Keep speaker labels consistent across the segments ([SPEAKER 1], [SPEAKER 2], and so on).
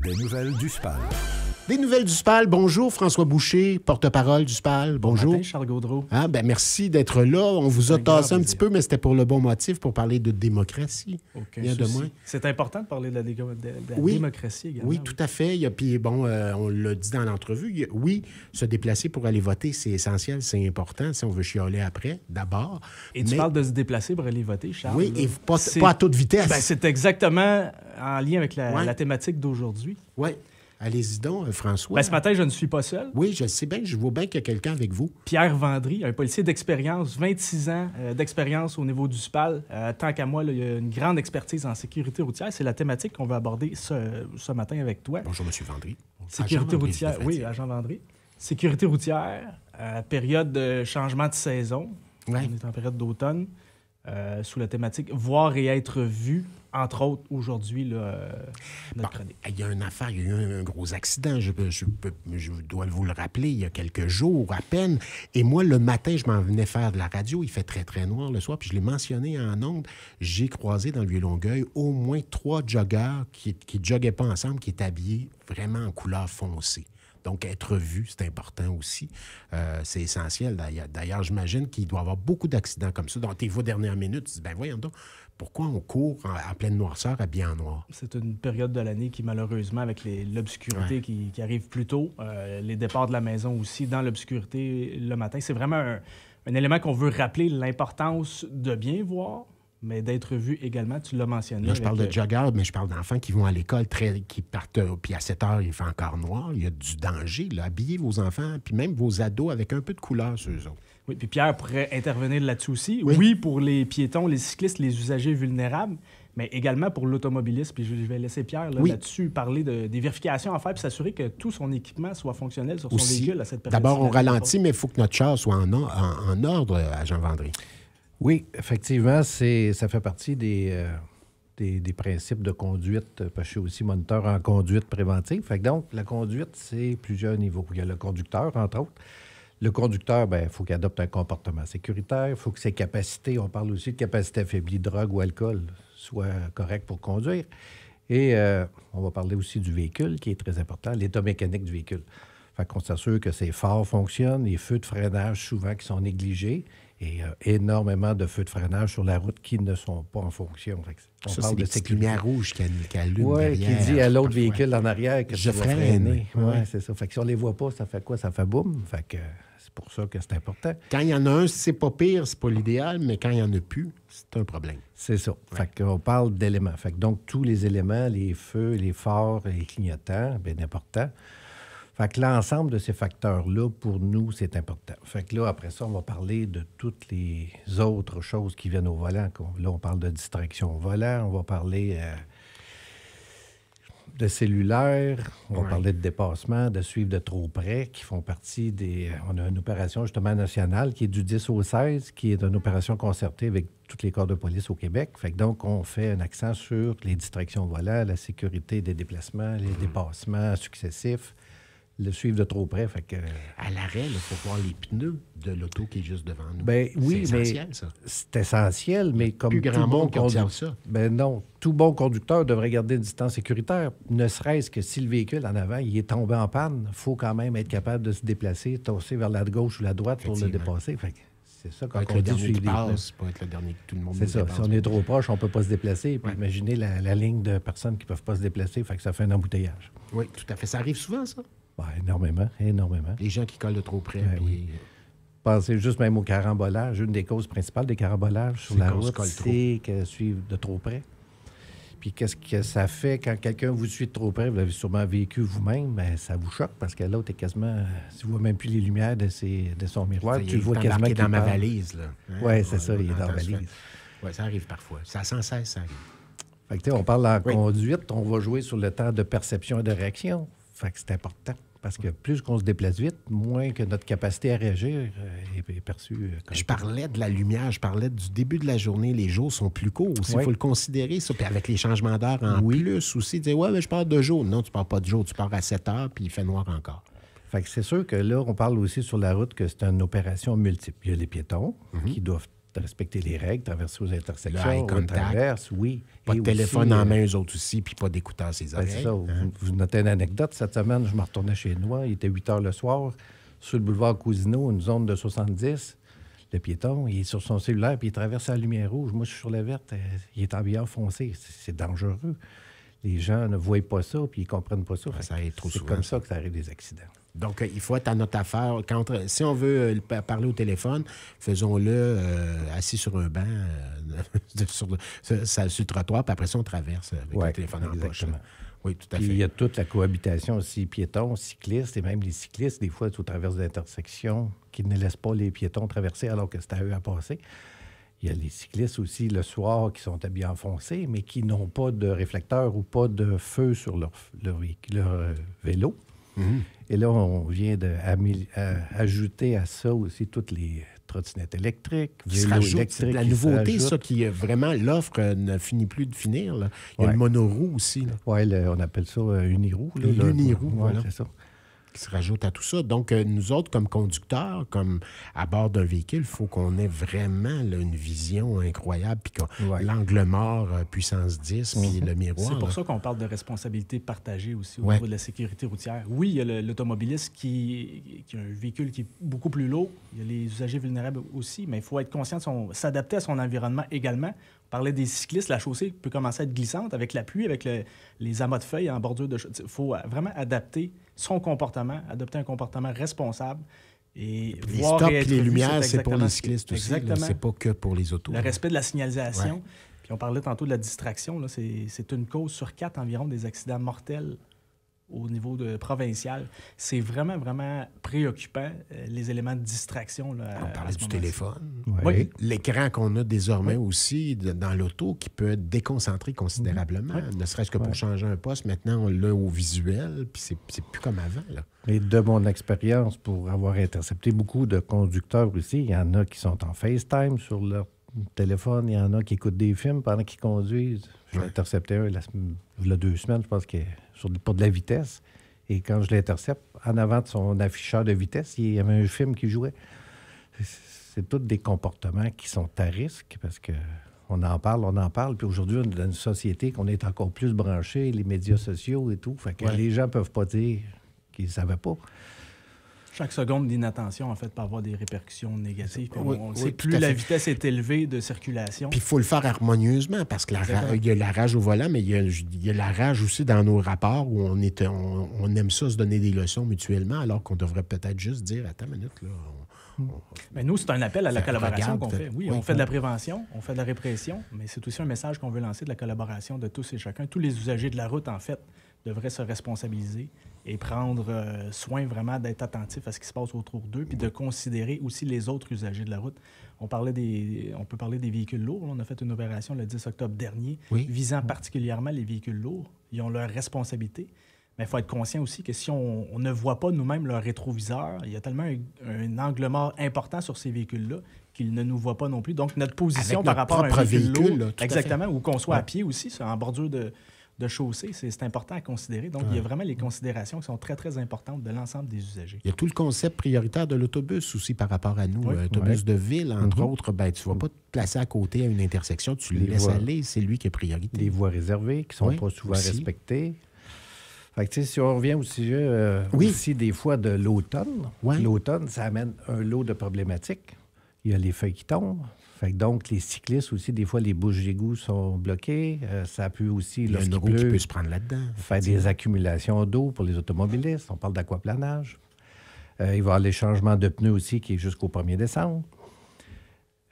[SPEAKER 1] Des nouvelles du SPAL.
[SPEAKER 2] Des nouvelles du SPAL. Bonjour, François Boucher, porte-parole du SPAL. Bonjour.
[SPEAKER 3] Bon matin, Charles Gaudreau.
[SPEAKER 2] Merci d'être là. On vous a tassé un petit peu, mais c'était pour le bon motif, pour parler de démocratie.
[SPEAKER 3] Aucun
[SPEAKER 2] Rien de
[SPEAKER 3] souci.
[SPEAKER 2] moins.
[SPEAKER 3] C'est important de parler de la
[SPEAKER 2] Oui.
[SPEAKER 3] démocratie également.
[SPEAKER 2] Oui, tout à fait. Puis on l'a dit dans l'entrevue, oui, se déplacer pour aller voter, c'est essentiel, c'est important, si on veut chialer après, d'abord.
[SPEAKER 3] Et tu parles de se déplacer pour aller voter, Charles.
[SPEAKER 2] Oui,
[SPEAKER 3] là.
[SPEAKER 2] et pas à toute vitesse.
[SPEAKER 3] C'est exactement en lien avec la thématique d'aujourd'hui.
[SPEAKER 2] Oui. Allez-y donc, François.
[SPEAKER 3] Ce matin, je ne suis pas seul.
[SPEAKER 2] Oui, je sais bien, je vois bien qu'il y a quelqu'un avec vous.
[SPEAKER 3] Pierre Vendry, un policier d'expérience, 26 ans d'expérience au niveau du SPAL. Tant qu'à moi, là, il y a une grande expertise en sécurité routière. C'est la thématique qu'on va aborder ce matin avec toi.
[SPEAKER 2] Bonjour, M. Vendry.
[SPEAKER 3] Sécurité routière, oui, agent Vendry. Sécurité routière, période de changement de saison.
[SPEAKER 2] Ouais.
[SPEAKER 3] On est en période d'automne. Sous la thématique « Voir et être vu », entre autres, aujourd'hui, notre chronique.
[SPEAKER 2] Il y a une affaire, il y a eu un gros accident, je dois vous le rappeler, il y a quelques jours à peine. Et moi, le matin, je m'en venais faire de la radio, il fait très, très noir le soir, puis je l'ai mentionné en ondes, j'ai croisé dans le Vieux-Longueuil au moins 3 joggeurs qui ne joggaient pas ensemble, qui étaient habillés vraiment en couleur foncée. Donc, être vu, c'est important aussi. C'est essentiel. D'ailleurs, j'imagine qu'il doit y avoir beaucoup d'accidents comme ça. Dans tes 20 dernières minutes, tu dis, voyons donc, pourquoi on court en pleine noirceur, habillé en noir? C'est
[SPEAKER 3] une période de l'année qui, malheureusement, avec l'obscurité qui arrive plus tôt, les départs de la maison aussi dans l'obscurité le matin, c'est vraiment un élément qu'on veut rappeler, l'importance de bien voir, mais d'être vu également, tu l'as mentionné.
[SPEAKER 2] Là, je parle de joggers, mais je parle d'enfants qui vont à l'école, qui partent, puis à 7 heures, il fait encore noir. Il y a du danger. Là. Habillez vos enfants, puis même vos ados avec un peu de couleur sur eux autres.
[SPEAKER 3] Oui, puis Pierre pourrait intervenir là-dessus aussi. Oui, pour les piétons, les cyclistes, les usagers vulnérables, mais également pour l'automobiliste. Puis je vais laisser Pierre là-dessus parler des vérifications à faire, puis s'assurer que tout son équipement soit fonctionnel sur son véhicule à cette période.
[SPEAKER 2] D'abord, on ralentit, mais il faut que notre char soit en ordre, agent Vendry.
[SPEAKER 4] Oui, effectivement, ça fait partie des principes de conduite, parce que je suis aussi moniteur en conduite préventive. Fait que donc, la conduite, c'est plusieurs niveaux. Il y a le conducteur, entre autres. Le conducteur, il faut qu'il adopte un comportement sécuritaire. Il faut que ses capacités, on parle aussi de capacités affaiblies, drogue ou alcool, soient correctes pour conduire. Et on va parler aussi du véhicule, qui est très important, l'état mécanique du véhicule. Fait qu'on s'assure que ses phares fonctionnent, les feux de freinage, souvent, qui sont négligés. Et il y a énormément de feux de freinage sur la route qui ne sont pas en fonction.
[SPEAKER 2] On parle de cette lumière rouge qui allume
[SPEAKER 4] derrière. Oui, qui dit à l'autre véhicule en arrière que
[SPEAKER 2] je
[SPEAKER 4] tu vas freiner. Oui, c'est ça. Fait que si on ne les voit pas, ça fait quoi? Ça fait boum. Fait que c'est pour ça que c'est important.
[SPEAKER 2] Quand il y en a un, c'est pas pire, c'est pas l'idéal, mais quand il n'y en a plus, c'est un problème.
[SPEAKER 4] C'est ça. Fait qu'on parle d'éléments. Fait que donc, tous les éléments, les feux, les phares, les clignotants, bien important. Fait que l'ensemble de ces facteurs-là, pour nous, c'est important. Fait que là, après ça, on va parler de toutes les autres choses qui viennent au volant. Là, on parle de distraction au volant, on va parler de cellulaire, on va parler de dépassement, de suivre de trop près, qui font partie des... On a une opération, justement, nationale qui est du 10 au 16, qui est une opération concertée avec tous les corps de police au Québec. Fait que donc, on fait un accent sur les distractions au volant, la sécurité des déplacements, les dépassements successifs, le suivre de trop près. Fait que...
[SPEAKER 2] À l'arrêt, il faut voir les pneus de l'auto qui est juste devant nous.
[SPEAKER 4] Oui,
[SPEAKER 2] c'est essentiel, ça.
[SPEAKER 4] C'est essentiel, mais comme
[SPEAKER 2] plus grand monde qui observe ça.
[SPEAKER 4] Non, tout bon conducteur devrait garder une distance sécuritaire, ne serait-ce que si le véhicule en avant il est tombé en panne, il faut quand même être capable de se déplacer, tosser vers la gauche ou la droite pour le dépasser. Fait que c'est ça, quand on dit suivre les pneus.
[SPEAKER 2] Pas être le dernier que tout le monde
[SPEAKER 4] c'est ça. Si on est trop proche, on ne peut pas se déplacer. Puis imaginez la ligne de personnes qui ne peuvent pas se déplacer, fait que ça fait un embouteillage.
[SPEAKER 2] Oui, tout à fait. Ça arrive souvent, ça?
[SPEAKER 4] Énormément.
[SPEAKER 2] Les gens qui collent de trop près.
[SPEAKER 4] Oui. Pensez juste même au carambolage. Une des causes principales des carambolages sur la route, c'est que suivre de trop près. Puis qu'est-ce que ça fait quand quelqu'un vous suit de trop près? Vous l'avez sûrement vécu vous-même, ça vous choque parce que l'autre est quasiment... Tu ne vois même plus les lumières de son miroir. Tu le vois quasiment
[SPEAKER 2] dans ma valise.
[SPEAKER 4] Oui, c'est ça, il est dans la valise.
[SPEAKER 2] Oui, ça arrive parfois. Ça sans cesse, ça arrive.
[SPEAKER 4] Fait que, on parle en conduite, on va jouer sur le temps de perception et de réaction. Fait que c'est important. Parce que plus qu'on se déplace vite, moins que notre capacité à réagir est perçue.
[SPEAKER 2] Je parlais de la lumière, je parlais du début de la journée. Les jours sont plus courts aussi. Il faut le considérer, ça. Puis avec les changements d'heure en plus aussi, dire, mais je pars de jour. Non, tu pars pas de jour. Tu pars à 7 heures, puis il fait noir encore.
[SPEAKER 4] Fait que c'est sûr que là, on parle aussi sur la route que c'est une opération multiple. Il y a les piétons qui doivent de respecter les règles, traverser aux intersections,
[SPEAKER 2] Le eye
[SPEAKER 4] on
[SPEAKER 2] contact.
[SPEAKER 4] traverse, oui.
[SPEAKER 2] Pas
[SPEAKER 4] Et
[SPEAKER 2] de téléphone
[SPEAKER 4] aussi,
[SPEAKER 2] en main, eux autres aussi, puis pas d'écouteurs à ses
[SPEAKER 4] ben,
[SPEAKER 2] oreilles.
[SPEAKER 4] c'est ça.
[SPEAKER 2] Hein?
[SPEAKER 4] Vous notez une anecdote. Cette semaine, je me retournais chez nous. Il était 8 heures le soir. Sur le boulevard Cousineau, une zone de 70. Le piéton, il est sur son cellulaire puis il traverse la lumière rouge. Moi, je suis sur la verte. Il est en billard foncé. C'est dangereux. Les gens ne voient pas ça puis ils ne comprennent pas ça.
[SPEAKER 2] Ça arrive trop
[SPEAKER 4] C'est
[SPEAKER 2] souvent.
[SPEAKER 4] comme ça que ça arrive des accidents.
[SPEAKER 2] Donc, il faut être à notre affaire. Si on veut parler au téléphone, faisons-le assis sur un banc, sur le trottoir, puis après ça, on traverse avec
[SPEAKER 4] Ouais,
[SPEAKER 2] le téléphone en poche.
[SPEAKER 4] exactement.
[SPEAKER 2] Oui, tout à
[SPEAKER 4] Puis
[SPEAKER 2] fait.
[SPEAKER 4] il y a toute la cohabitation aussi, piétons, cyclistes, et même les cyclistes, des fois, au travers d'intersections, qui ne laissent pas les piétons traverser alors que c'est à eux à passer. Il y a les cyclistes aussi, le soir, qui sont habillés en foncé, mais qui n'ont pas de réflecteur ou pas de feu sur leur vélo.
[SPEAKER 2] Mhm.
[SPEAKER 4] Et là, on vient ajouter à ça aussi toutes les trottinettes électriques,
[SPEAKER 2] Qui se
[SPEAKER 4] vélos
[SPEAKER 2] rajoute,
[SPEAKER 4] électriques.
[SPEAKER 2] c'est de la
[SPEAKER 4] qui se
[SPEAKER 2] nouveauté,
[SPEAKER 4] rajoutent.
[SPEAKER 2] ça, qui vraiment, l'offre ne finit plus de finir. Là. Il y a
[SPEAKER 4] Ouais.
[SPEAKER 2] le monoroue aussi, là,
[SPEAKER 4] Oui, on appelle ça uniroue. Là,
[SPEAKER 2] L'uniroue,
[SPEAKER 4] Ouais,
[SPEAKER 2] voilà.
[SPEAKER 4] c'est ça.
[SPEAKER 2] qui se rajoute à tout ça. Donc, nous autres, comme conducteurs, comme à bord d'un véhicule, il faut qu'on ait vraiment là, une vision incroyable, puis
[SPEAKER 4] Ouais.
[SPEAKER 2] l'angle mort, puissance 10, puis le miroir.
[SPEAKER 3] C'est pour
[SPEAKER 2] là.
[SPEAKER 3] ça qu'on parle de responsabilité partagée aussi au
[SPEAKER 2] Ouais.
[SPEAKER 3] niveau de la sécurité routière. Oui, il y a l'automobiliste qui a un véhicule qui est beaucoup plus lourd. Il y a les usagers vulnérables aussi, mais il faut être conscient de s'adapter à son environnement également. On parlait des cyclistes, la chaussée peut commencer à être glissante avec la pluie, avec les amas de feuilles en bordure de chaussée. Il faut vraiment adapter son comportement, adopter un comportement responsable. Et
[SPEAKER 2] Les
[SPEAKER 3] voir
[SPEAKER 2] stops
[SPEAKER 3] et
[SPEAKER 2] et
[SPEAKER 3] être
[SPEAKER 2] les
[SPEAKER 3] vu,
[SPEAKER 2] lumières, c'est pour
[SPEAKER 3] exactement
[SPEAKER 2] les
[SPEAKER 3] ce qui-
[SPEAKER 2] cyclistes aussi. là.
[SPEAKER 3] Exactement.
[SPEAKER 2] C'est pas que pour les autos.
[SPEAKER 3] Le
[SPEAKER 2] là.
[SPEAKER 3] respect de la signalisation.
[SPEAKER 2] Ouais.
[SPEAKER 3] Puis on parlait tantôt de la distraction. Là, c'est une cause sur 4 environ des accidents mortels au niveau provincial. C'est vraiment, vraiment préoccupant, les éléments de distraction. Là,
[SPEAKER 2] On
[SPEAKER 3] à
[SPEAKER 2] parlait
[SPEAKER 3] ce
[SPEAKER 2] du
[SPEAKER 3] moment-ci.
[SPEAKER 2] téléphone.
[SPEAKER 4] Ouais.
[SPEAKER 3] Oui.
[SPEAKER 2] L'écran qu'on a désormais aussi dans l'auto qui peut être déconcentré considérablement, ne serait-ce que pour
[SPEAKER 4] Ouais.
[SPEAKER 2] changer un poste. Maintenant, on l'a au visuel, puis c'est plus comme avant. Là.
[SPEAKER 4] Et de mon expérience, pour avoir intercepté beaucoup de conducteurs aussi, il y en a qui sont en FaceTime sur leur téléphone, il y en a qui écoutent des films pendant qu'ils conduisent. J'ai
[SPEAKER 2] Ouais.
[SPEAKER 4] intercepté un il y a 2 semaines, je pense, pour de la vitesse. Et quand je l'intercepte, en avant de son afficheur de vitesse, il y avait un film qui jouait. C'est tous des comportements qui sont à risque parce que on en parle. Puis aujourd'hui, on est dans une société qu'on est encore plus branché, les médias sociaux et tout. Fait que
[SPEAKER 2] Ouais.
[SPEAKER 4] les gens peuvent pas dire qu'ils ne savaient pas.
[SPEAKER 3] Chaque seconde d'inattention, en fait, peut avoir des répercussions négatives. Puis
[SPEAKER 2] Oui,
[SPEAKER 3] on
[SPEAKER 2] oui,
[SPEAKER 3] sait
[SPEAKER 2] tout
[SPEAKER 3] plus
[SPEAKER 2] à
[SPEAKER 3] la
[SPEAKER 2] fait.
[SPEAKER 3] vitesse est élevée de circulation.
[SPEAKER 2] Puis il faut le faire harmonieusement parce que
[SPEAKER 3] Exactement.
[SPEAKER 2] il y a la rage au volant, mais il y a la rage aussi dans nos rapports où on aime ça se donner des leçons mutuellement, alors qu'on devrait peut-être juste dire attends une minute, là.
[SPEAKER 3] Mais nous, c'est un appel à la
[SPEAKER 2] Ça
[SPEAKER 3] collaboration
[SPEAKER 2] regarde,
[SPEAKER 3] qu'on fait.
[SPEAKER 2] peut-être.
[SPEAKER 3] Oui,
[SPEAKER 2] Oui,
[SPEAKER 3] on fait de la prévention, on fait de la répression, mais c'est aussi un message qu'on veut lancer de la collaboration de tous et chacun. Tous les usagers de la route, en fait, devraient se responsabiliser et prendre soin vraiment d'être attentifs à ce qui se passe autour d'eux, puis de considérer aussi les autres usagers de la route. On peut parler des véhicules lourds. On a fait une opération le 10 octobre dernier
[SPEAKER 2] Oui.
[SPEAKER 3] visant particulièrement les véhicules lourds. Ils ont leurs responsabilités. Mais il faut être conscient aussi que si on ne voit pas nous-mêmes leur rétroviseur, il y a tellement un angle mort important sur ces véhicules-là qu'ils ne nous voient pas non plus. Donc, notre position
[SPEAKER 2] Avec
[SPEAKER 3] par
[SPEAKER 2] notre
[SPEAKER 3] rapport à un
[SPEAKER 2] propre
[SPEAKER 3] véhicule
[SPEAKER 2] véhicule,
[SPEAKER 3] lourd,
[SPEAKER 2] là, tout à
[SPEAKER 3] exactement, ou qu'on soit à
[SPEAKER 2] Ouais.
[SPEAKER 3] pied aussi, en bordure de chaussée, c'est important à considérer. Donc, il y a vraiment les considérations qui sont très, très importantes de l'ensemble des usagers.
[SPEAKER 2] Il y a tout le concept prioritaire de l'autobus aussi par rapport à nous.
[SPEAKER 3] Oui.
[SPEAKER 2] Autobus
[SPEAKER 4] Ouais.
[SPEAKER 2] de ville, entre
[SPEAKER 4] Mhm.
[SPEAKER 2] autres, ben, tu ne vas pas te placer à côté à une intersection, tu le
[SPEAKER 4] Les
[SPEAKER 2] laisses
[SPEAKER 4] voies.
[SPEAKER 2] aller, c'est lui qui est priorité.
[SPEAKER 4] Les voies réservées qui ne sont
[SPEAKER 2] Oui,
[SPEAKER 4] pas souvent
[SPEAKER 2] aussi.
[SPEAKER 4] respectées. Fait que, tu sais, si on revient au sujet
[SPEAKER 2] Oui.
[SPEAKER 4] aussi des fois de l'automne,
[SPEAKER 2] Ouais.
[SPEAKER 4] l'automne, ça amène un lot de problématiques. Il y a les feuilles qui tombent. Fait que donc, les cyclistes aussi, des fois, les bouches d'égout sont bloquées. Ça peut aussi,
[SPEAKER 2] Il y a une
[SPEAKER 4] lorsqu'il
[SPEAKER 2] roue qui
[SPEAKER 4] pleut,
[SPEAKER 2] peut se prendre là-dedans.
[SPEAKER 4] faire des accumulations d'eau pour les automobilistes. On parle d'aquaplanage. Il va y avoir les changements de pneus aussi qui est jusqu'au 1er décembre.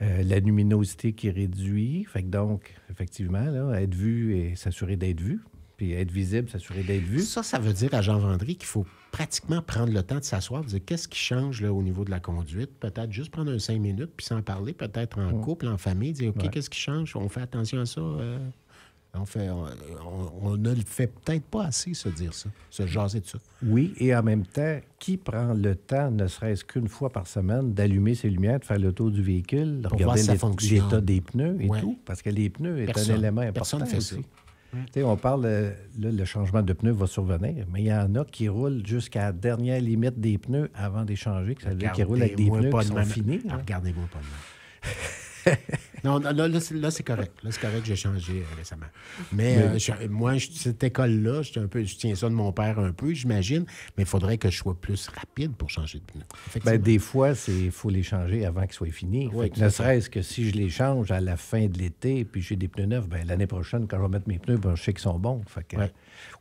[SPEAKER 4] La luminosité qui réduit. Fait que donc, effectivement, là, être vu et s'assurer d'être vu. Puis être visible, s'assurer d'être vu.
[SPEAKER 2] Ça veut dire à Jean Vendry qu'il faut pratiquement prendre le temps de s'asseoir et dire qu'est-ce qui change là, au niveau de la conduite. Peut-être juste prendre un 5 minutes puis s'en parler, peut-être en couple, en famille, dire OK,
[SPEAKER 4] Ouais.
[SPEAKER 2] qu'est-ce qui change? On fait attention à ça. On ne le fait peut-être pas assez, se dire ça, se jaser de ça.
[SPEAKER 4] Oui, et en même temps, qui prend le temps, ne serait-ce qu'une fois par semaine, d'allumer ses lumières, de faire le tour du véhicule, de
[SPEAKER 2] Pour voir
[SPEAKER 4] regarder
[SPEAKER 2] si ça fonctionne.
[SPEAKER 4] l'état des pneus et
[SPEAKER 2] Ouais.
[SPEAKER 4] tout? Parce que les pneus est
[SPEAKER 2] Personne.
[SPEAKER 4] un élément important
[SPEAKER 2] Personne ne fait ça.
[SPEAKER 4] aussi. Tu sais, on parle, là, le changement de pneus va survenir, mais il y en a qui roulent jusqu'à la dernière limite des pneus avant d'échanger, que ça veut dire qu'ils roulent avec des
[SPEAKER 2] Regardez-moi
[SPEAKER 4] pneus
[SPEAKER 2] pas
[SPEAKER 4] qui
[SPEAKER 2] de
[SPEAKER 4] sont
[SPEAKER 2] même.
[SPEAKER 4] finis.
[SPEAKER 2] Ah,
[SPEAKER 4] hein.
[SPEAKER 2] regardez-moi pas de même. Non, là, c'est correct. Là, c'est correct, j'ai changé récemment. Mais moi, cette école-là, je tiens ça de mon père un peu, j'imagine, mais il faudrait que je sois plus rapide pour changer de pneu.
[SPEAKER 4] Des fois, il faut les changer avant qu'ils soient finis.
[SPEAKER 2] Oui,
[SPEAKER 4] ne serait-ce que si je les change à la fin de l'été, puis j'ai des pneus neufs, l'année prochaine, quand je vais mettre mes pneus, je sais qu'ils sont bons.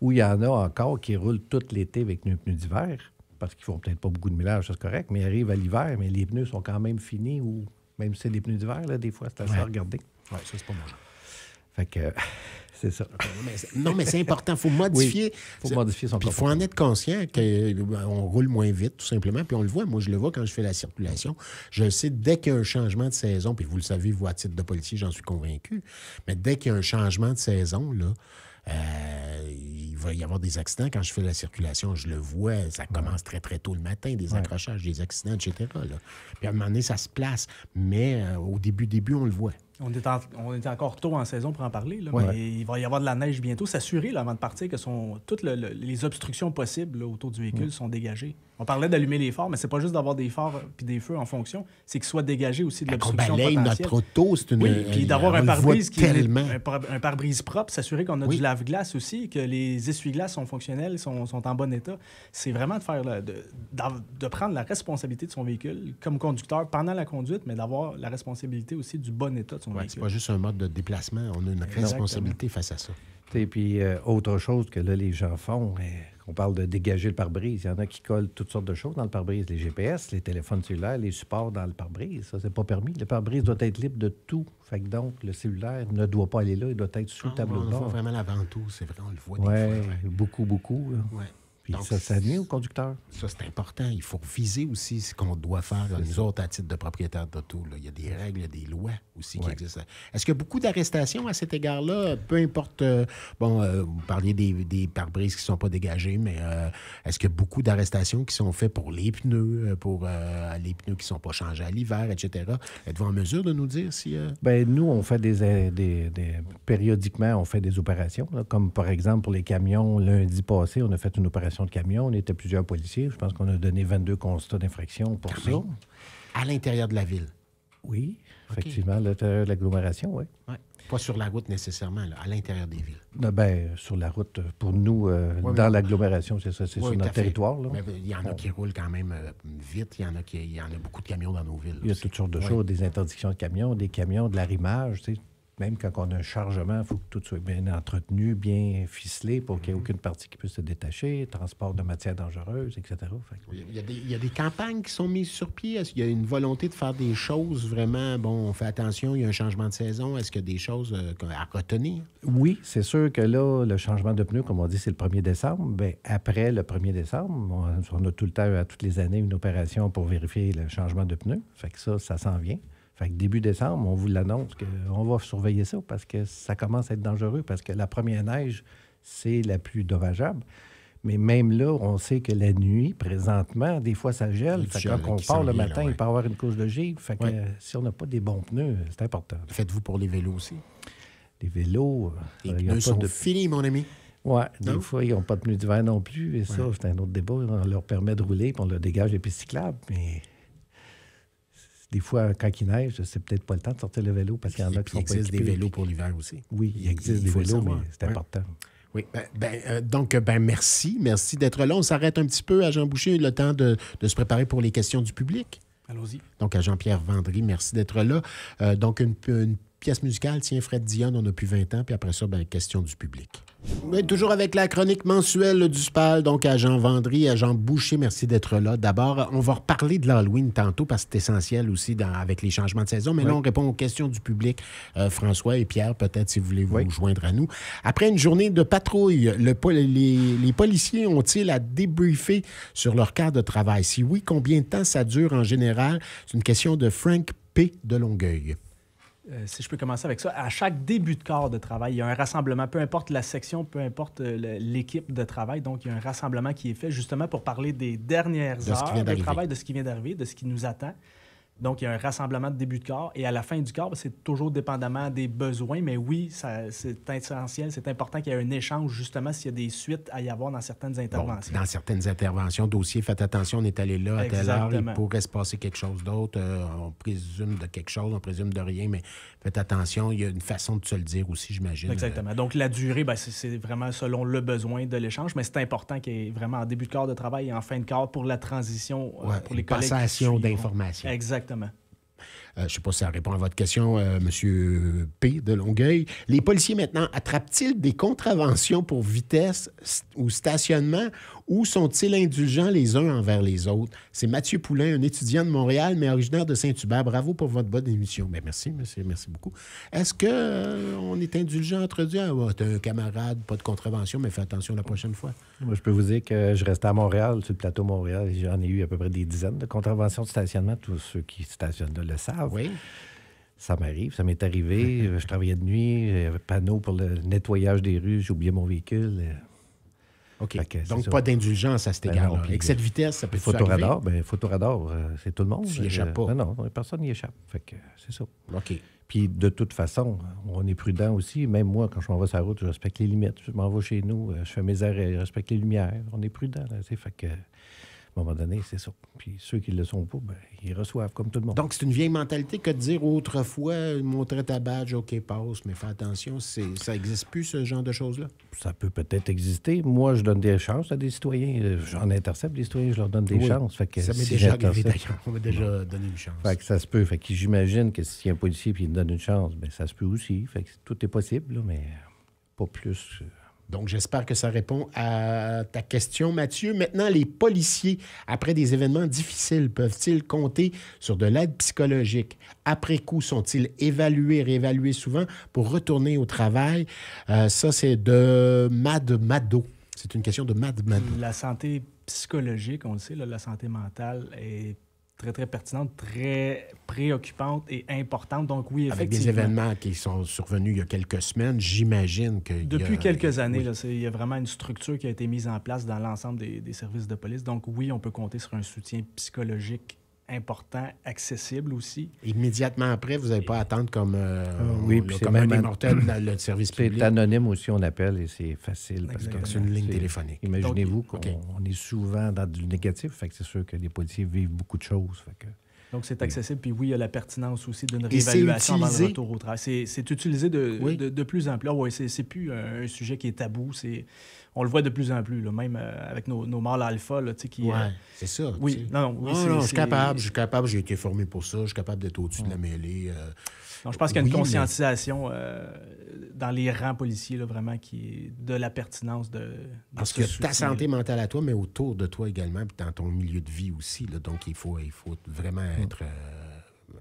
[SPEAKER 4] Ou il y en a encore qui roulent tout l'été avec nos pneus d'hiver, parce qu'ils font peut-être pas beaucoup de millage, ça c'est correct, mais ils arrivent à l'hiver, mais les pneus sont quand même finis, ou même si c'est des pneus d'hiver, là, des fois, c'est assez à regarder.
[SPEAKER 2] Oui, ça, c'est pas bon.
[SPEAKER 4] Fait que c'est ça.
[SPEAKER 2] Mais c'est important. Il faut modifier.
[SPEAKER 4] Il faut modifier son
[SPEAKER 2] comportement. Il faut en être conscient qu'on roule moins vite, tout simplement. Puis on le voit. Moi, je le vois quand je fais la circulation. Je le sais, dès qu'il y a un changement de saison, puis vous le savez, vous, à titre de policier, j'en suis convaincu, mais dès qu'il y a un changement de saison, là, il va y avoir des accidents. Quand je fais la circulation, je le vois. Ça commence très, très tôt le matin, des accrochages, des accidents, etc. Là. Puis à un moment donné, ça se place. Mais au début, on le voit.
[SPEAKER 3] On est encore tôt en saison pour en parler, là, mais il va y avoir de la neige bientôt. S'assurer, avant de partir, que toutes les obstructions possibles là, autour du véhicule sont dégagées. On parlait d'allumer les phares, mais c'est pas juste d'avoir des phares puis des feux en fonction, c'est qu'ils soient dégagés aussi de l'obstruction potentielle.
[SPEAKER 2] On balaye notre auto, c'est une...
[SPEAKER 3] Oui, puis d'avoir un pare-brise un pare-brise propre, s'assurer qu'on a du lave-glace aussi, que les essuie-glaces sont fonctionnels, sont en bon état. C'est vraiment de prendre la responsabilité de son véhicule comme conducteur pendant la conduite, mais d'avoir la responsabilité aussi du bon état de son véhicule.
[SPEAKER 2] C'est pas juste un mode de déplacement, on a une responsabilité face à ça.
[SPEAKER 4] Et puis, autre chose que là, les gens font, on parle de dégager le pare-brise. Il y en a qui collent toutes sortes de choses dans le pare-brise. Les GPS, les téléphones cellulaires, les supports dans le pare-brise. Ça, c'est pas permis. Le pare-brise doit être libre de tout. Fait que donc, le cellulaire ne doit pas aller là. Il doit être sous le tableau de bord.
[SPEAKER 2] On voit vraiment l'avant-tout. C'est vrai, on le voit
[SPEAKER 4] des
[SPEAKER 2] fois.
[SPEAKER 4] Beaucoup.
[SPEAKER 2] Ouais.
[SPEAKER 4] Puis
[SPEAKER 2] donc,
[SPEAKER 4] ça nuit au conducteur.
[SPEAKER 2] Ça, c'est important. Il faut viser aussi ce qu'on doit faire, nous autres, à titre de propriétaire d'auto. Il y a des règles, il y a des lois aussi qui existent. Est-ce qu'il y a beaucoup d'arrestations à cet égard-là? Peu importe, vous parliez des pare-brises qui ne sont pas dégagés, mais est-ce qu'il y a beaucoup d'arrestations qui sont faites pour les pneus, pour les pneus qui ne sont pas changés à l'hiver, etc.? Êtes-vous en mesure de nous dire si...
[SPEAKER 4] Nous, on fait périodiquement, on fait des opérations. Là, comme par exemple pour les camions, lundi passé, on a fait une opération de camion. On était plusieurs policiers. Je pense qu'on a donné 22 constats d'infraction pour ça.
[SPEAKER 2] À l'intérieur de la ville?
[SPEAKER 4] Oui, effectivement, à l'intérieur de l'agglomération, oui.
[SPEAKER 2] Ouais. Pas sur la route nécessairement, là, à l'intérieur des villes.
[SPEAKER 4] Sur la route, pour nous, dans l'agglomération, c'est ça, c'est sur notre territoire. Là.
[SPEAKER 2] Mais il y en a qui roulent quand même vite. Il y en a beaucoup de camions dans nos villes.
[SPEAKER 4] Il y a toutes sortes de choses, des interdictions de camions, des camions, de l'arrimage, tu sais. Même quand on a un chargement, il faut que tout soit bien entretenu, bien ficelé pour qu'il n'y ait aucune partie qui puisse se détacher, transport de matières dangereuses, etc.
[SPEAKER 2] Il y a des campagnes qui sont mises sur pied. Est-ce qu'il y a une volonté de faire des choses vraiment, on fait attention, il y a un changement de saison. Est-ce qu'il y a des choses à retenir?
[SPEAKER 4] Oui, c'est sûr que là, le changement de pneus, comme on dit, c'est le 1er décembre. Bien, après le 1er décembre, on a tout le temps, à toutes les années, une opération pour vérifier le changement de pneus. Fait que ça s'en vient. Fait que début décembre, on vous l'annonce qu'on va surveiller ça parce que ça commence à être dangereux parce que la première neige, c'est la plus dommageable. Mais même là, on sait que la nuit, présentement, des fois, ça gèle. Fait que quand on part le matin, il peut y avoir une couche de givre. Fait que si on n'a pas des bons pneus, c'est important.
[SPEAKER 2] Faites-vous pour les vélos aussi?
[SPEAKER 4] Les vélos...
[SPEAKER 2] Les pneus sont finis, mon ami.
[SPEAKER 4] Oui, des fois, ils n'ont pas de pneus d'hiver non plus. Et ça, c'est un autre débat. On leur permet de rouler puis on leur dégage les pistes cyclables. Mais... Des fois, quand il neige, c'est peut-être pas le temps de sortir le vélo parce qu'il y en a qui sont pas équipés.
[SPEAKER 2] Il existe des vélos pour l'hiver aussi.
[SPEAKER 4] Oui, il existe des vélos, mais c'est important.
[SPEAKER 2] Oui, donc, merci. Merci d'être là. On s'arrête un petit peu à Jean Boucher, le temps de se préparer pour les questions du public.
[SPEAKER 3] Allons-y.
[SPEAKER 2] Donc, à Jean-Pierre Vendry, merci d'être là. Donc, une pièce musicale, tiens, Fred Dion, on a plus 20 ans, puis après ça, question du public. Mais toujours avec la chronique mensuelle du SPAL, donc à Jean Vendry, à Jean Boucher, merci d'être là. D'abord, on va reparler de l'Halloween tantôt parce que c'est essentiel aussi avec les changements de saison, mais là, on répond aux questions du public. François et Pierre, peut-être si vous voulez vous joindre à nous. Après une journée de patrouille, les policiers ont-ils à débriefer sur leur cadre de travail? Si oui, combien de temps ça dure en général? C'est une question de Frank P. de Longueuil.
[SPEAKER 3] Si je peux commencer avec ça, à chaque début de quart de travail, il y a un rassemblement, peu importe la section, peu importe l'équipe de travail. Donc, il y a un rassemblement qui est fait justement pour parler des dernières heures de travail, de ce qui vient d'arriver, de ce qui nous attend. Donc, il y a un rassemblement de début de quart. Et à la fin du quart, c'est toujours dépendamment des besoins. Mais oui, c'est essentiel, c'est important qu'il y ait un échange, justement, s'il y a des suites à y avoir dans certaines interventions.
[SPEAKER 2] Bon, dans certaines interventions, dossier, faites attention, on est allé là à telle heure, il pourrait se passer quelque chose d'autre. On présume de quelque chose, on présume de rien, mais faites attention. Il y a une façon de se le dire aussi, j'imagine.
[SPEAKER 3] Exactement. Donc, la durée, c'est vraiment selon le besoin de l'échange, mais c'est important qu'il y ait vraiment en début de quart de travail et en fin de quart pour la transition, pour les collègues.
[SPEAKER 2] Passation d'informations.
[SPEAKER 3] Exactement.
[SPEAKER 2] Je ne sais pas si ça répond à votre question, M. P. de Longueuil. Les policiers, maintenant, attrapent-ils des contraventions pour vitesse ou stationnement ou sont-ils indulgents les uns envers les autres? C'est Mathieu Poulain, un étudiant de Montréal, mais originaire de Saint-Hubert. Bravo pour votre bonne émission. Bien, merci beaucoup. Est-ce qu'on est indulgent entre Dieu? T'as un camarade, pas de contravention, mais fais attention la prochaine fois.
[SPEAKER 4] Moi, je peux vous dire que je restais à Montréal, sur le plateau Montréal, et j'en ai eu à peu près des dizaines de contraventions de stationnement. Tous ceux qui stationnent là le savent.
[SPEAKER 2] Oui.
[SPEAKER 4] Ça m'arrive, ça m'est arrivé. Je travaillais de nuit, panneau pour le nettoyage des rues, j'ai oublié mon véhicule.
[SPEAKER 2] OK. Donc, pas d'indulgence à cet égard-là. Avec cette vitesse, ça peut être
[SPEAKER 4] Photoradar, photoradar, c'est tout le monde.
[SPEAKER 2] Tu n'y échappes pas.
[SPEAKER 4] Non, personne n'y échappe. Fait que c'est ça.
[SPEAKER 2] OK.
[SPEAKER 4] Puis, de toute façon, on est prudent aussi. Même moi, quand je m'en vais sur la route, je respecte les limites. Je m'en vais chez nous, je fais mes arrêts, je respecte les lumières. On est prudent, là, fait que... À un moment donné, c'est ça. Puis ceux qui ne le sont pas, ils reçoivent comme tout le monde.
[SPEAKER 2] Donc, c'est une vieille mentalité que de dire autrefois, montrer ta badge, OK, passe, mais fais attention, ça n'existe plus, ce genre de choses-là?
[SPEAKER 4] Ça peut peut-être exister. Moi, je donne des chances à des citoyens. J'en intercepte des citoyens, je leur donne des chances. Fait que
[SPEAKER 2] ça m'est déjà arrivé, d'ailleurs. On m'a déjà donné une chance.
[SPEAKER 4] Fait que ça se peut. Fait que j'imagine que s'il y a un policier et il me donne une chance, ça se peut aussi. Fait que tout est possible, là, mais pas plus...
[SPEAKER 2] Donc, j'espère que ça répond à ta question, Mathieu. Maintenant, les policiers, après des événements difficiles, peuvent-ils compter sur de l'aide psychologique? Après coup, sont-ils évalués, réévalués souvent pour retourner au travail? Ça, c'est de Mad Mado. C'est une question de Mad Mado.
[SPEAKER 3] La santé psychologique, on le sait, là, la santé mentale est très, très pertinente, très préoccupante et importante. Donc oui, effectivement.
[SPEAKER 2] Avec des événements qui sont survenus il y a quelques semaines, j'imagine que...
[SPEAKER 3] Depuis quelques années, là, il y a vraiment une structure qui a été mise en place dans l'ensemble des services de police. Donc oui, on peut compter sur un soutien psychologique important, accessible aussi.
[SPEAKER 2] Immédiatement après, vous n'avez pas à attendre comme,
[SPEAKER 4] comme
[SPEAKER 2] un des mortels dans le service public.
[SPEAKER 4] C'est anonyme aussi, on appelle, et c'est facile. Parce que
[SPEAKER 2] c'est une ligne téléphonique.
[SPEAKER 4] Imaginez-vous qu'on est souvent dans du négatif, fait que c'est sûr que les policiers vivent beaucoup de choses. Fait que...
[SPEAKER 3] Donc, c'est accessible. Puis oui, il y a la pertinence aussi d'une réévaluation avant le retour au travail. C'est utilisé de plus en plus. Oui, c'est plus un sujet qui est tabou. On le voit de plus en plus, là, même avec nos mâles alpha. Là,
[SPEAKER 2] oui, c'est ça.
[SPEAKER 3] Oui,
[SPEAKER 2] je suis capable. J'ai été formé pour ça. Je suis capable d'être au-dessus de la mêlée.
[SPEAKER 3] Donc, je pense qu'il y a une conscientisation dans les rangs policiers, là, vraiment, de la pertinence de
[SPEAKER 2] parce que ta santé mentale à toi, mais autour de toi également, puis dans ton milieu de vie aussi. Là, donc, il faut vraiment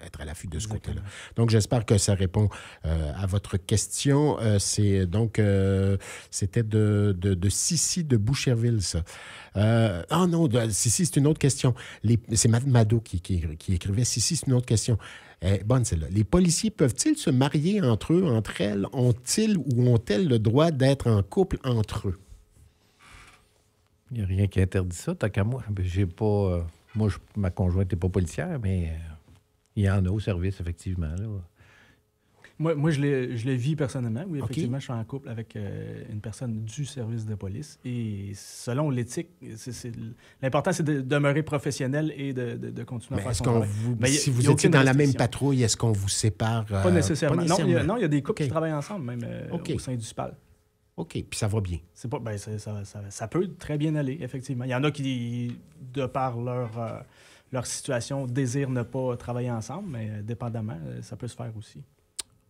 [SPEAKER 2] être à l'affût de ce côté-là. Donc, j'espère que ça répond à votre question. C'était de Sissi de Boucherville, ça. Sissi, c'est une autre question. C'est Mado qui écrivait. Sissi, c'est une autre question. Bonne, celle-là. Les policiers peuvent-ils se marier entre eux, entre elles? Ont-elles le droit d'être en couple entre eux?
[SPEAKER 4] Il n'y a rien qui interdit ça, tant qu'à moi. J'ai pas... ma conjointe n'est pas policière, mais il y en a au service, effectivement. Là.
[SPEAKER 3] Moi, je le vis personnellement. Oui, effectivement, je suis en couple avec une personne du service de police. Et selon l'éthique, l'important, c'est de demeurer professionnel et de continuer à faire son travail.
[SPEAKER 2] Si vous étiez dans la même patrouille, est-ce qu'on vous sépare?
[SPEAKER 3] Pas nécessairement. Non, il y a des couples qui travaillent ensemble, même au sein du SPAL.
[SPEAKER 2] OK, puis ça va bien.
[SPEAKER 3] Ça peut très bien aller, effectivement. Il y en a qui, de par leur situation, désirent ne pas travailler ensemble, mais dépendamment, ça peut se faire aussi.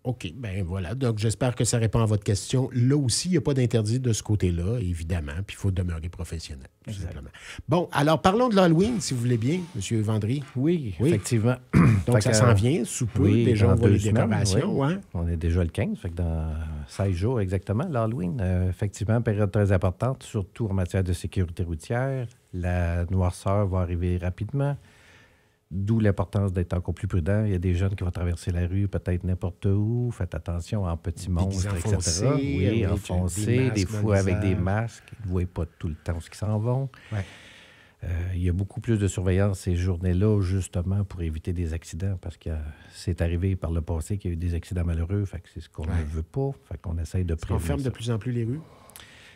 [SPEAKER 2] OK, bien voilà. Donc, j'espère que ça répond à votre question. Là aussi, il n'y a pas d'interdit de ce côté-là, évidemment, puis il faut demeurer professionnel, tout simplement. Bon, alors parlons de l'Halloween, si vous voulez bien, M. Vendry.
[SPEAKER 4] Oui, effectivement.
[SPEAKER 2] Donc, ça s'en vient sous peu. Déjà, on voit les décorations.
[SPEAKER 4] Oui. On est déjà le 15, fait que dans 16 jours exactement, l'Halloween. Effectivement, période très importante, surtout en matière de sécurité routière. La noirceur va arriver rapidement. D'où l'importance d'être encore plus prudent. Il y a des jeunes qui vont traverser la rue, peut-être n'importe où. Faites attention en petits monstres, etc. Oui, enfoncés, des fois avec des masques. Ils ne voient pas tout le temps où ils s'en vont.
[SPEAKER 2] Ouais.
[SPEAKER 4] Il y a beaucoup plus de surveillance ces journées-là, justement, pour éviter des accidents, parce que c'est arrivé par le passé qu'il y a eu des accidents malheureux, fait que c'est ce qu'on ne veut pas, fait qu'on essaye de prévenir.
[SPEAKER 2] On ferme de plus en plus les rues?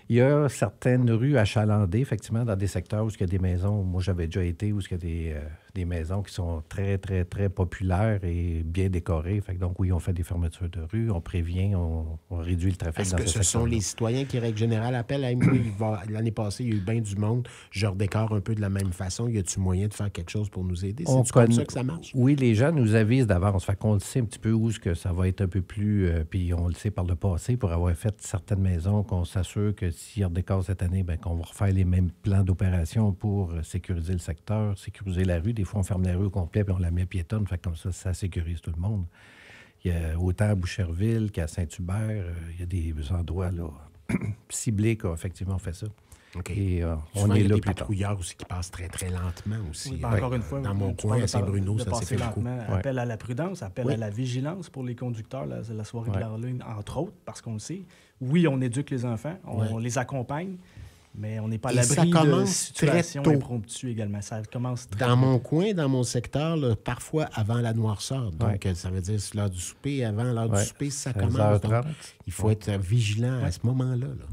[SPEAKER 4] Il y a certaines rues achalandées, effectivement, dans des secteurs où il y a des maisons, moi j'avais déjà été, où il y a des maisons qui sont très, très, très populaires et bien décorées. Fait que donc, oui, on fait des fermetures de rue, on prévient, on réduit le trafic
[SPEAKER 2] Est-ce
[SPEAKER 4] dans
[SPEAKER 2] que
[SPEAKER 4] ce
[SPEAKER 2] ce sont les citoyens qui, règle générale, appellent? Hey, moi, l'année passée, il y a eu bien du monde, je redécore un peu de la même façon. Y a-t-il moyen de faire quelque chose pour nous aider? C'est comme ça que ça marche?
[SPEAKER 4] Oui, les gens nous avisent d'avance. Fait qu'on le sait un petit peu où ce que ça va être un peu plus... puis on le sait par le passé, pour avoir fait certaines maisons, qu'on s'assure que s'ils redécorent cette année, bien, qu'on va refaire les mêmes plans d'opération pour sécuriser le secteur, sécuriser la rue. Des fois, on ferme la rue au complet puis on la met piétonne. Fait que comme ça sécurise tout le monde. Il y a autant à Boucherville qu'à Saint-Hubert. Il y a des endroits là, ciblés qu'effectivement on fait ça.
[SPEAKER 2] OK.
[SPEAKER 4] Et on
[SPEAKER 2] souvent,
[SPEAKER 4] est
[SPEAKER 2] il y a
[SPEAKER 4] là
[SPEAKER 2] des
[SPEAKER 4] plus tard.
[SPEAKER 2] patrouilleurs aussi qui passent très, très lentement aussi.
[SPEAKER 3] Oui, encore une fois,
[SPEAKER 2] dans mon
[SPEAKER 3] tu
[SPEAKER 2] coin,
[SPEAKER 3] parles
[SPEAKER 2] à Saint-Bruno,
[SPEAKER 3] de
[SPEAKER 2] ça s'est
[SPEAKER 3] passer
[SPEAKER 2] fait beaucoup.
[SPEAKER 3] lentement. Appel à la prudence, appel
[SPEAKER 2] Oui.
[SPEAKER 3] à la vigilance pour les conducteurs, la soirée de
[SPEAKER 4] Ouais.
[SPEAKER 3] l'Halloween, entre autres, parce qu'on le sait. Oui, on éduque les enfants, on les accompagne, mais on n'est pas à
[SPEAKER 2] Et ça
[SPEAKER 3] l'abri de
[SPEAKER 2] commence
[SPEAKER 3] situations
[SPEAKER 2] très tôt.
[SPEAKER 3] impromptues également. Ça commence très
[SPEAKER 2] Dans
[SPEAKER 3] tôt.
[SPEAKER 2] mon coin, dans mon secteur, là, parfois avant la noirceur. Donc,
[SPEAKER 4] Ouais.
[SPEAKER 2] ça veut dire c'est l'heure du souper. Avant l'heure
[SPEAKER 4] Ouais.
[SPEAKER 2] du souper, ça
[SPEAKER 4] 16h30.
[SPEAKER 2] commence. Donc, il faut être vigilant à ce moment-là. Là.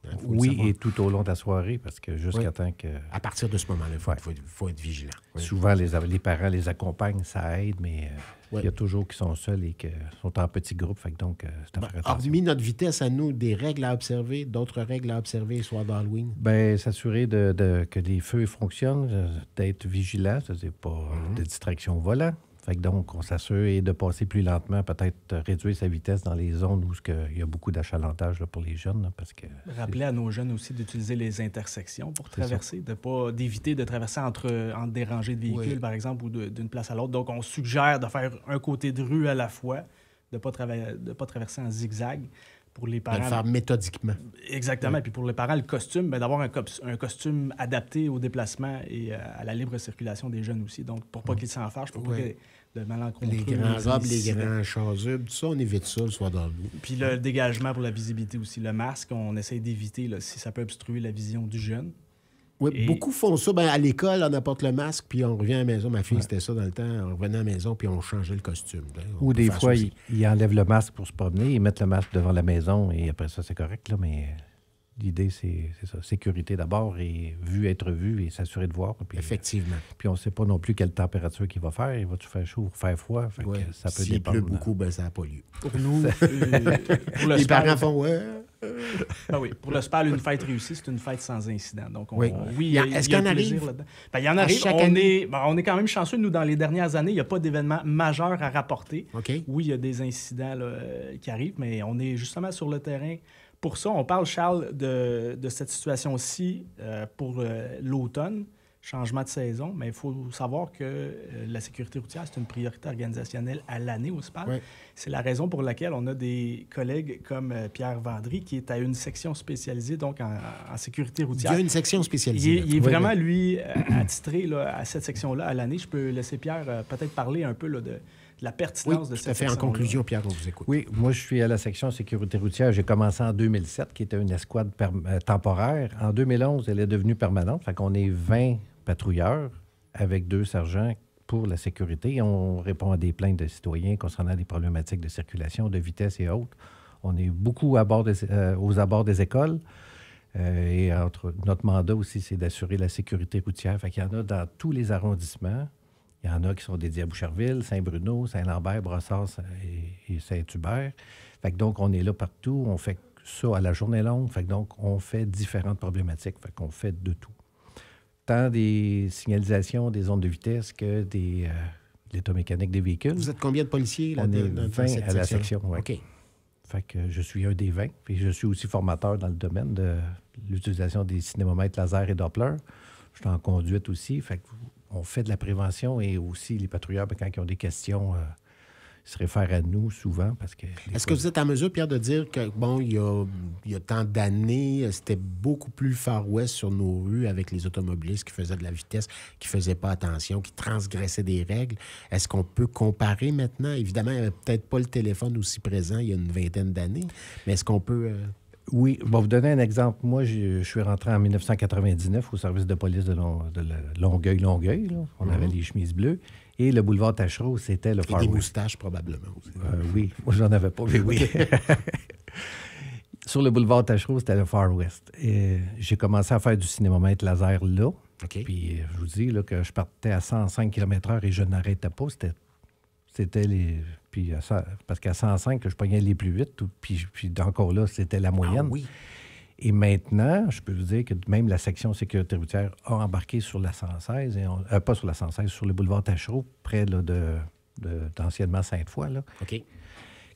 [SPEAKER 2] Hein, faut le
[SPEAKER 4] Oui,
[SPEAKER 2] savoir.
[SPEAKER 4] et tout au long de la soirée, parce que jusqu'à temps que...
[SPEAKER 2] À partir de ce moment-là, il
[SPEAKER 4] Ouais.
[SPEAKER 2] faut être vigilant. Oui.
[SPEAKER 4] Souvent, les parents les accompagnent, ça aide, mais
[SPEAKER 2] Ouais.
[SPEAKER 4] il y a toujours qui sont seuls et qui sont en petits groupes. Fait que donc, c'est à faire attention.
[SPEAKER 2] Hormis notre vitesse à nous, des règles à observer, d'autres règles à observer le soir d'Halloween.
[SPEAKER 4] Bien, s'assurer que les feux fonctionnent, d'être vigilant, c'est pas de distraction au volant. Fait que donc, on s'assure et de passer plus lentement, peut-être réduire sa vitesse dans les zones où il y a beaucoup d'achalandage là, pour les jeunes. Là, parce que
[SPEAKER 3] Rappeler à nos jeunes aussi d'utiliser les intersections pour traverser, d'éviter de traverser entre des rangées de véhicules,
[SPEAKER 2] Oui.
[SPEAKER 3] par exemple, ou d'une place à l'autre. Donc, on suggère de faire un côté de rue à la fois, de ne pas traverser en zigzag. Pour les
[SPEAKER 2] De
[SPEAKER 3] parents,
[SPEAKER 2] le faire méthodiquement.
[SPEAKER 3] exactement. Et puis pour les parents, le costume, ben, d'avoir un costume adapté au déplacement et à la libre circulation des jeunes aussi. Donc, pour pas qu'ils s'en fâchent, pour pas
[SPEAKER 2] Ouais.
[SPEAKER 3] que de malencontreux...
[SPEAKER 2] Les grands robes, les
[SPEAKER 3] incidents.
[SPEAKER 2] grands chasubles, tout ça, on évite ça le soir d'Halloween.
[SPEAKER 3] Puis le dégagement pour la visibilité aussi. Le masque, on essaie d'éviter là, si ça peut obstruer la vision du jeune.
[SPEAKER 2] Oui,
[SPEAKER 3] Et-
[SPEAKER 2] beaucoup font ça. Ben, à l'école, on apporte le masque, puis on revient à la maison. Ma fille, c'était ça dans le temps. On revenait à la maison, puis on changeait le costume. On
[SPEAKER 4] Ou
[SPEAKER 2] peut
[SPEAKER 4] des
[SPEAKER 2] faire ça
[SPEAKER 4] fois,
[SPEAKER 2] aussi.
[SPEAKER 4] ils enlèvent le masque pour se promener, ils mettent le masque devant la maison et après ça, c'est correct. Là, mais l'idée, c'est ça. Sécurité d'abord et être vu et s'assurer de voir. Puis,
[SPEAKER 2] Effectivement.
[SPEAKER 4] puis on ne sait pas non plus quelle température qu'il va faire. Il va-tu faire chaud ou faire froid? Fait que
[SPEAKER 2] Ouais.
[SPEAKER 4] ça peut
[SPEAKER 2] S'il
[SPEAKER 4] dépendre.
[SPEAKER 2] pleut beaucoup, ben, ça n'a pas lieu.
[SPEAKER 3] Pour nous, pour le
[SPEAKER 2] Les
[SPEAKER 3] SPAL,
[SPEAKER 2] parents font, ouais.
[SPEAKER 3] ah oui, pour le SPAL, une fête réussie, c'est une fête sans incident. Donc,
[SPEAKER 2] Oui. Est-ce qu'il y en
[SPEAKER 3] un plaisir
[SPEAKER 2] arrive?
[SPEAKER 3] là-dedans. Ben, il y en arrive.
[SPEAKER 2] chaque
[SPEAKER 3] On
[SPEAKER 2] année?
[SPEAKER 3] on est quand même chanceux. Nous, dans les dernières années, il n'y a pas d'événement majeur à rapporter.
[SPEAKER 2] OK.
[SPEAKER 3] Oui, il y a des incidents là, qui arrivent, mais on est justement sur le terrain. Pour ça, on parle, Charles, de cette situation-ci pour l'automne, changement de saison, mais il faut savoir que la sécurité routière, c'est une priorité organisationnelle à l'année au SPAL.
[SPEAKER 2] Oui.
[SPEAKER 3] C'est la raison pour laquelle on a des collègues comme Pierre Vendry, qui est à une section spécialisée donc en sécurité
[SPEAKER 2] Il y
[SPEAKER 3] routière.
[SPEAKER 2] a une section spécialisée.
[SPEAKER 3] Il est
[SPEAKER 2] là. Oui,
[SPEAKER 3] vraiment,
[SPEAKER 2] oui.
[SPEAKER 3] lui, attitré là, à cette section-là à l'année. Je peux laisser Pierre peut-être parler un peu là, de la
[SPEAKER 2] Oui,
[SPEAKER 3] pertinence de
[SPEAKER 2] tout
[SPEAKER 3] cette
[SPEAKER 2] à fait. En
[SPEAKER 3] section-là.
[SPEAKER 2] conclusion, Pierre, on vous écoute.
[SPEAKER 4] Oui, moi, je suis à la section sécurité routière. J'ai commencé en 2007, qui était une escouade temporaire. En 2011, elle est devenue permanente. Fait qu'on est 20 patrouilleurs avec 2 sergents pour la sécurité. On répond à des plaintes de citoyens concernant des problématiques de circulation, de vitesse et autres. On est beaucoup aux abords des écoles. Et notre mandat aussi, c'est d'assurer la sécurité routière. Fait qu'il y en a dans tous les arrondissements. Il y en a qui sont dédiés à Boucherville, Saint-Bruno, Saint-Lambert, Brossard et Saint-Hubert. Fait que donc, on est là partout. On fait ça à la journée longue. Fait que donc, on fait différentes problématiques. Fait qu'on fait de tout. Tant des signalisations, des zones de vitesse que l'état mécanique des véhicules.
[SPEAKER 2] Vous êtes combien de policiers là,
[SPEAKER 4] On est
[SPEAKER 2] dans
[SPEAKER 4] 20
[SPEAKER 2] cette
[SPEAKER 4] à la
[SPEAKER 2] section?
[SPEAKER 4] section, oui.
[SPEAKER 2] OK.
[SPEAKER 4] Fait que je suis un des 20. Puis je suis aussi formateur dans le domaine de l'utilisation des cinémomètres laser et Doppler. Je suis en conduite aussi. Fait qu'on fait de la prévention et aussi les patrouilleurs, quand ils ont des questions, ils se réfèrent à nous souvent parce que...
[SPEAKER 2] Est-ce que vous êtes en mesure, Pierre, de dire que, bon, il y a tant d'années, c'était beaucoup plus Far West sur nos rues avec les automobilistes qui faisaient de la vitesse, qui ne faisaient pas attention, qui transgressaient des règles. Est-ce qu'on peut comparer maintenant? Évidemment, il n'y avait peut-être pas le téléphone aussi présent il y a une vingtaine d'années, mais est-ce qu'on peut
[SPEAKER 4] Oui. Bon, vous donner un exemple. Moi, je suis rentré en 1999 au service de police de Longueuil. Là. On avait les chemises bleues. Et le boulevard Tachereau, c'était le Far
[SPEAKER 2] West. Des
[SPEAKER 4] West.
[SPEAKER 2] moustaches, probablement aussi.
[SPEAKER 4] Oui. Moi, j'en avais pas, mais oui. Sur le boulevard Tachereau, c'était le Far West. Et j'ai commencé à faire du cinémomètre laser là.
[SPEAKER 2] OK.
[SPEAKER 4] Puis je vous dis là, que je partais à 105 km/h et je n'arrêtais pas. C'était les... Puis parce qu'à 105, je pognais les plus vite. Puis encore là, c'était la moyenne.
[SPEAKER 2] Ah, oui.
[SPEAKER 4] Et maintenant, je peux vous dire que même la section sécurité routière a embarqué sur la 116, pas sur la 116, sur le boulevard Tachereau, près là, d'anciennement Sainte-Foy, là,
[SPEAKER 2] OK.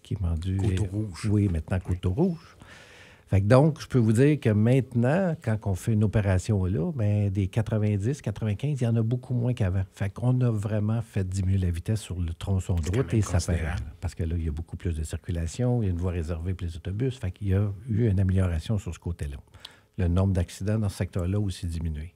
[SPEAKER 4] qui est rendu...
[SPEAKER 2] Coteau-Rouge.
[SPEAKER 4] Oui, maintenant Coteau-Rouge. Fait que donc, je peux vous dire que maintenant, quand on fait une opération là, bien, des 90, 95, il y en a beaucoup moins qu'avant. Fait qu'on a vraiment fait diminuer la vitesse sur le tronçon de route et ça fait... Parce que là, il y a beaucoup plus de circulation, il y a une voie réservée pour les autobus. Fait qu'il y a eu une amélioration sur ce côté-là. Le nombre d'accidents dans ce secteur-là a aussi diminué.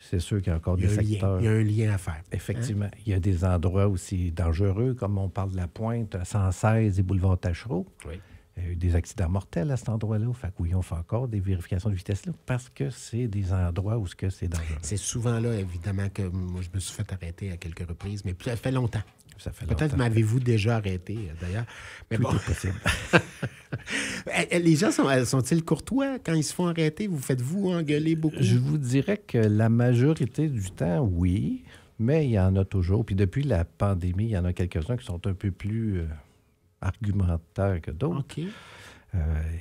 [SPEAKER 4] C'est sûr qu'il y a encore des secteurs...
[SPEAKER 2] Il y a un lien à faire.
[SPEAKER 4] Effectivement. Hein? Il y a des endroits aussi dangereux, comme on parle de la Pointe, 116 et boulevard Tachereau.
[SPEAKER 2] Oui.
[SPEAKER 4] Il y a eu des accidents mortels à cet endroit-là. Fait que oui, on fait encore des vérifications de vitesse là parce que c'est des endroits où c'est dangereux.
[SPEAKER 2] C'est souvent là, évidemment, que moi, je me suis fait arrêter à quelques reprises, mais ça fait longtemps. Peut-être m'avez-vous déjà arrêté, d'ailleurs. Mais
[SPEAKER 4] tout
[SPEAKER 2] bon.
[SPEAKER 4] est possible.
[SPEAKER 2] Les gens sont-ils courtois quand ils se font arrêter? Vous faites-vous engueuler beaucoup?
[SPEAKER 4] Je vous dirais que la majorité du temps, oui, mais il y en a toujours. Puis depuis la pandémie, il y en a quelques-uns qui sont un peu plus... argumentaires que d'autres.
[SPEAKER 2] OK.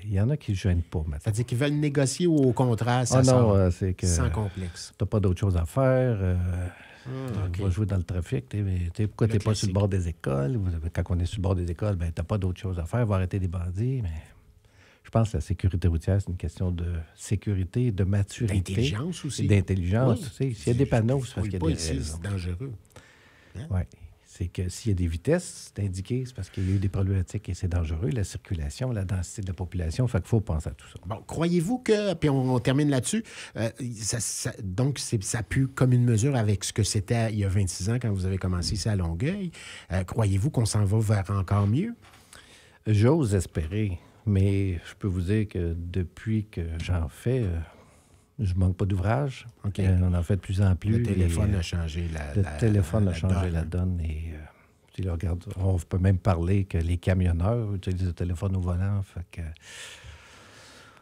[SPEAKER 4] Il y en a qui ne gênent pas maintenant.
[SPEAKER 2] C'est-à-dire qu'ils veulent négocier ou au contraire, ça sort
[SPEAKER 4] c'est que,
[SPEAKER 2] sans complexe.
[SPEAKER 4] Tu n'as pas d'autre chose à faire.
[SPEAKER 2] OK.
[SPEAKER 4] Tu vas jouer dans le trafic. Pourquoi tu n'es pas sur le bord des écoles? Quand on est sur le bord des écoles, tu n'as pas d'autre chose à faire. Va arrêter des bandits. Mais je pense que la sécurité routière, c'est une question de sécurité, de maturité.
[SPEAKER 2] D'intelligence aussi.
[SPEAKER 4] D'intelligence.
[SPEAKER 2] Oui.
[SPEAKER 4] S'il y a des panneaux, c'est parce qu'il y a des
[SPEAKER 2] raisons. C'est dangereux.
[SPEAKER 4] Hein? Oui. C'est que s'il y a des vitesses, c'est indiqué, c'est parce qu'il y a eu des problématiques et c'est dangereux, la circulation, la densité de la population. Fait qu'il faut penser à tout ça.
[SPEAKER 2] Bon, croyez-vous que, puis on termine là-dessus, donc ça pue comme une mesure avec ce que c'était il y a 26 ans quand vous avez commencé ici à Longueuil. Croyez-vous qu'on s'en va vers encore mieux?
[SPEAKER 4] J'ose espérer, mais je peux vous dire que depuis que j'en fais... je manque pas d'ouvrage.
[SPEAKER 2] Okay.
[SPEAKER 4] On en fait de plus en plus.
[SPEAKER 2] Le téléphone a changé
[SPEAKER 4] la donne. Et là, regarde, on peut même parler que les camionneurs utilisent le téléphone au volant. Fait que,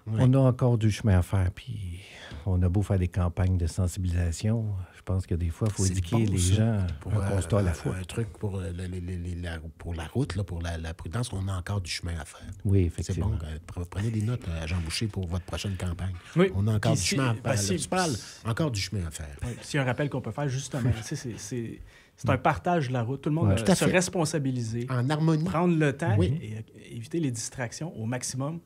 [SPEAKER 4] on a encore du chemin à faire. Puis on a beau faire des campagnes de sensibilisation. Je pense que des fois, il faut éduquer les gens
[SPEAKER 2] pour
[SPEAKER 4] un constat à la fois.
[SPEAKER 2] Un truc pour la route, là, pour la prudence, on a encore du chemin à faire.
[SPEAKER 4] Oui, effectivement.
[SPEAKER 2] C'est bon. Prenez des notes, Jean Boucher, pour votre prochaine campagne.
[SPEAKER 3] Oui.
[SPEAKER 2] On a encore du chemin à faire. Encore du chemin à faire.
[SPEAKER 3] Oui. S'il y a un rappel qu'on peut faire, justement, c'est un partage de la route. Tout le monde se responsabiliser.
[SPEAKER 2] En harmonie.
[SPEAKER 3] Prendre le temps et éviter les distractions au maximum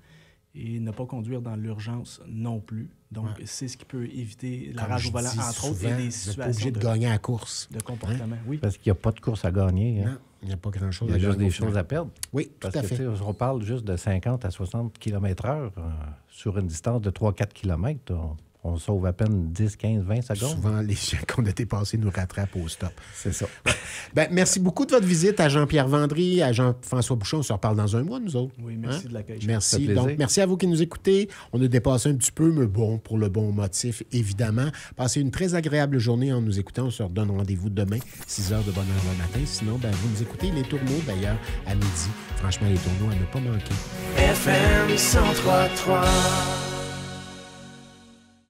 [SPEAKER 3] et ne pas conduire dans l'urgence non plus. Donc, c'est ce qui peut éviter la rage au volant, entre autres, et des situations
[SPEAKER 2] pas obligé de gagner à la course.
[SPEAKER 3] De comportement, oui.
[SPEAKER 4] Parce qu'il n'y a pas de course à gagner. Hein?
[SPEAKER 2] Non, il n'y a pas grand-chose à gagner.
[SPEAKER 4] Il y a juste des choses à perdre.
[SPEAKER 2] Oui, tout à fait.
[SPEAKER 4] On parle juste de 50 à 60 km/h sur une distance de 3-4 km. On sauve à peine 10, 15, 20 secondes.
[SPEAKER 2] Souvent, les chiens qu'on a dépassés nous rattrapent au stop.
[SPEAKER 4] C'est ça.
[SPEAKER 2] Merci beaucoup de votre visite à Jean-Pierre Vendry, à Jean-François Bouchon. On se reparle dans un mois, nous autres.
[SPEAKER 3] Oui, merci de l'accueil.
[SPEAKER 2] Merci. Donc, merci à vous qui nous écoutez. On a dépassé un petit peu, mais bon, pour le bon motif, évidemment. Passez une très agréable journée en nous écoutant. On se redonne rendez-vous demain, 6 h de bonne heure le matin. Sinon, vous nous écoutez les tourneaux, d'ailleurs, à midi. Franchement, les tourneaux à ne pas manquer.
[SPEAKER 1] FM 103.3